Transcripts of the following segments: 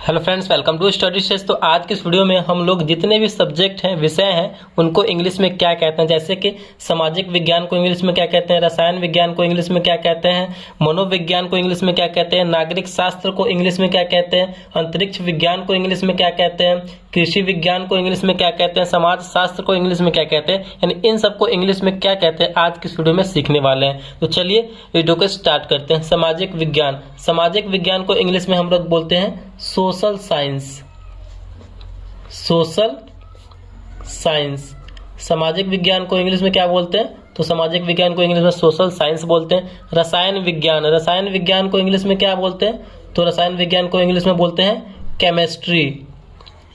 Hello friends, welcome to study सेस। तो आज की इस वीडियो में हम लोग जितने भी सब्जेक्ट हैं, विषय हैं, उनको इंग्लिश में क्या कहते हैं, जैसे कि सामाजिक विज्ञान को इंग्लिश में क्या कहते हैं, रसायन विज्ञान को इंग्लिश में क्या कहते हैं, मनोविज्ञान को इंग्लिश में क्या कहते हैं, नागरिक शास्त्र को इंग्लिश में क्या कहते हैं, अंतरिक्ष विज्ञान को इंग्लिश में क्या कहते हैं, कृषि विज्ञान को इंग्लिश में क्या कहते हैं, समाज शास्त्र को इंग्लिश में क्या कहते हैं, यानी इन सबको इंग्लिश में क्या कहते हैं आज की इस वीडियो में सीखने वाले हैं। तो चलिए वीडियो को स्टार्ट करते हैं। सामाजिक विज्ञान, सामाजिक विज्ञान को इंग्लिश में हम लोग बोलते हैं सोशल साइंस। सोशल साइंस, सामाजिक विज्ञान को इंग्लिश में क्या बोलते हैं, तो सामाजिक विज्ञान को इंग्लिश में सोशल साइंस बोलते हैं। रसायन विज्ञान, रसायन विज्ञान को इंग्लिश में क्या बोलते हैं, तो रसायन विज्ञान को इंग्लिश में बोलते हैं केमिस्ट्री,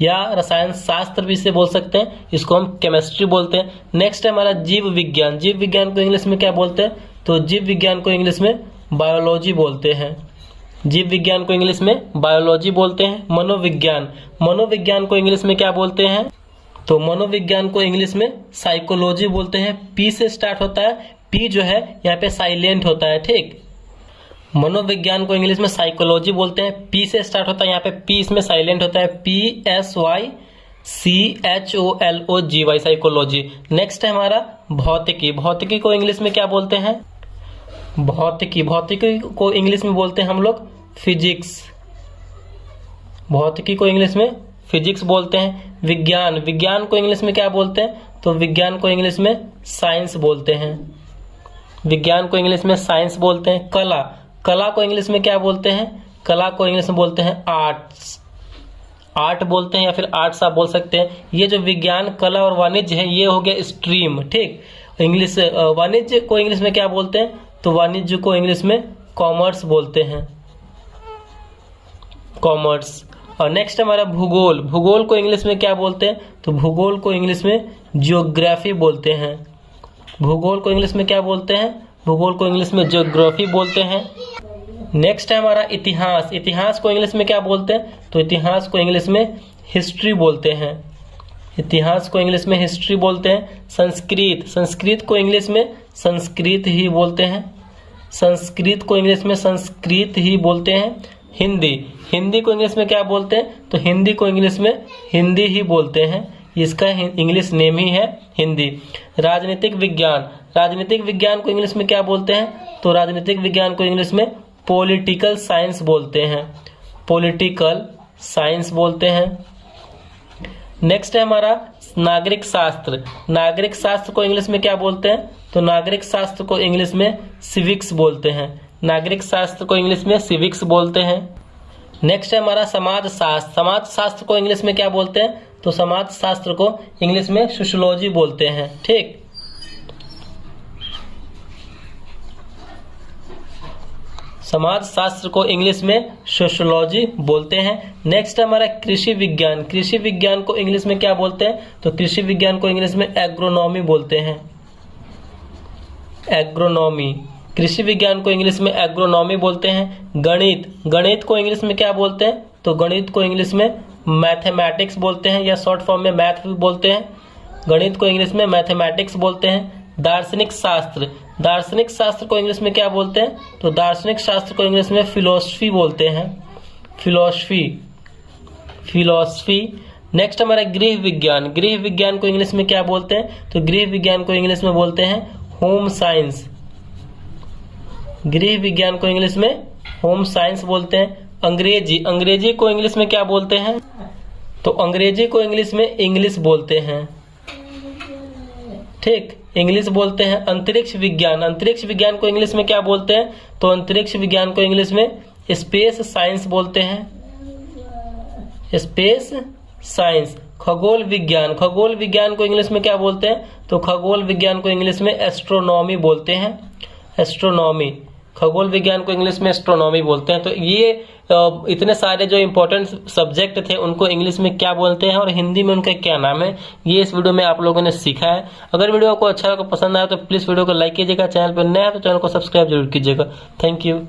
या रसायन शास्त्र भी इसे बोल सकते हैं, इसको हम केमिस्ट्री बोलते हैं। नेक्स्ट है हमारा जीव विज्ञान, जीव विज्ञान को इंग्लिश में क्या बोलते हैं, तो जीव विज्ञान को इंग्लिश में बायोलॉजी बोलते हैं। जीव विज्ञान को इंग्लिश में बायोलॉजी बोलते हैं। मनोविज्ञान, मनोविज्ञान को इंग्लिश में क्या बोलते हैं, तो मनोविज्ञान को इंग्लिश में साइकोलॉजी बोलते हैं। पी से स्टार्ट होता है, पी जो है यहाँ पे साइलेंट होता है, ठीक। मनोविज्ञान को इंग्लिश में साइकोलॉजी बोलते हैं। पी से स्टार्ट होता है, यहाँ पे पी इसमें साइलेंट होता है, PSYCHOLOGY, साइकोलॉजी। नेक्स्ट है हमारा भौतिकी, भौतिकी को इंग्लिश में क्या बोलते हैं, भौतिकी, भौतिकी को इंग्लिश में बोलते हैं हम लोग फिजिक्स, भौतिकी को इंग्लिश में फिजिक्स बोलते हैं। विज्ञान, विज्ञान को इंग्लिश में क्या बोलते हैं, तो विज्ञान को इंग्लिश में साइंस बोलते हैं, विज्ञान को इंग्लिश में साइंस बोलते हैं। कला, कला को इंग्लिश में क्या बोलते हैं, कला को इंग्लिश में बोलते हैं आर्ट्स, आर्ट बोलते हैं या फिर आर्ट्स आप बोल सकते हैं। ये जो विज्ञान, कला और वाणिज्य है, ये हो गया स्ट्रीम, ठीक। इंग्लिश वाणिज्य को इंग्लिश में क्या बोलते हैं, तो वाणिज्य को इंग्लिश में कॉमर्स बोलते हैं, कॉमर्स। और नेक्स्ट हमारा भूगोल, भूगोल को इंग्लिश में क्या बोलते हैं, तो भूगोल को इंग्लिश में जियोग्राफी बोलते हैं। भूगोल को इंग्लिश में क्या बोलते हैं, भूगोल को इंग्लिश में जियोग्राफी बोलते हैं। नेक्स्ट है हमारा इतिहास, इतिहास को इंग्लिश में क्या बोलते हैं, तो इतिहास को इंग्लिश में हिस्ट्री बोलते हैं, इतिहास को इंग्लिश में हिस्ट्री बोलते हैं। संस्कृत, संस्कृत को इंग्लिश में संस्कृत ही बोलते हैं, संस्कृत को इंग्लिश में संस्कृत ही बोलते हैं। हिंदी, हिंदी को इंग्लिश में क्या बोलते हैं, तो हिंदी को इंग्लिश में हिंदी ही बोलते हैं, इसका इंग्लिश नेम ही है हिंदी। राजनीतिक विज्ञान, राजनीतिक विज्ञान को इंग्लिश में क्या बोलते हैं, तो राजनीतिक विज्ञान को इंग्लिश में पॉलिटिकल साइंस बोलते हैं, पॉलिटिकल साइंस बोलते हैं। नेक्स्ट है हमारा नागरिक शास्त्र, नागरिक शास्त्र को इंग्लिश में क्या बोलते हैं, तो नागरिक शास्त्र को इंग्लिश में सिविक्स बोलते हैं, नागरिक शास्त्र को इंग्लिश में सिविक्स बोलते हैं। नेक्स्ट है हमारा समाज शास्त्र, समाज शास्त्र को इंग्लिश में क्या बोलते हैं, तो समाज शास्त्र को इंग्लिश में सोशियोलॉजी बोलते हैं, ठीक। समाज शास्त्र को इंग्लिश में सोशियोलॉजी बोलते हैं। नेक्स्ट हमारा कृषि विज्ञान, कृषि विज्ञान को इंग्लिश में क्या बोलते हैं, तो कृषि विज्ञान को इंग्लिश में एग्रोनॉमी बोलते हैं, एग्रोनॉमी, कृषि विज्ञान को इंग्लिश में एग्रोनॉमी बोलते हैं। गणित, गणित को इंग्लिश में क्या बोलते हैं, तो गणित को इंग्लिश में मैथमेटिक्स बोलते हैं, या शॉर्ट फॉर्म में मैथ भी बोलते हैं, गणित को इंग्लिश में मैथमेटिक्स बोलते हैं। दार्शनिक शास्त्र, दार्शनिक शास्त्र को इंग्लिश में क्या बोलते हैं, तो दार्शनिक शास्त्र को इंग्लिश में फिलोसफी बोलते हैं, फिलोसफी, फिलोसफी। नेक्स्ट हमारा गृह विज्ञान, गृह विज्ञान को इंग्लिश में क्या बोलते हैं, तो गृह विज्ञान को इंग्लिश में बोलते हैं होम साइंस, गृह विज्ञान को इंग्लिश में होम साइंस बोलते हैं। अंग्रेजी, अंग्रेजी को इंग्लिश में क्या बोलते हैं, तो अंग्रेजी को इंग्लिश में इंग्लिश बोलते हैं, ठीक, इंग्लिश बोलते हैं। अंतरिक्ष विज्ञान, अंतरिक्ष विज्ञान को इंग्लिश में क्या बोलते हैं, तो अंतरिक्ष विज्ञान को इंग्लिश में स्पेस साइंस बोलते हैं, स्पेस साइंस। खगोल विज्ञान, खगोल विज्ञान को इंग्लिश में क्या बोलते हैं, तो खगोल विज्ञान को इंग्लिश में एस्ट्रोनॉमी बोलते हैं, एस्ट्रोनॉमी, खगोल विज्ञान को इंग्लिश में एस्ट्रोनॉमी बोलते हैं। तो ये इतने सारे जो इंपॉर्टेंट सब्जेक्ट थे उनको इंग्लिश में क्या बोलते हैं और हिंदी में उनका क्या नाम है, ये इस वीडियो में आप लोगों ने सीखा है। अगर वीडियो को अच्छा लगा, पसंद आया तो प्लीज़ वीडियो को लाइक कीजिएगा, चैनल पर नया है तो चैनल को सब्सक्राइब जरूर कीजिएगा। Thank you.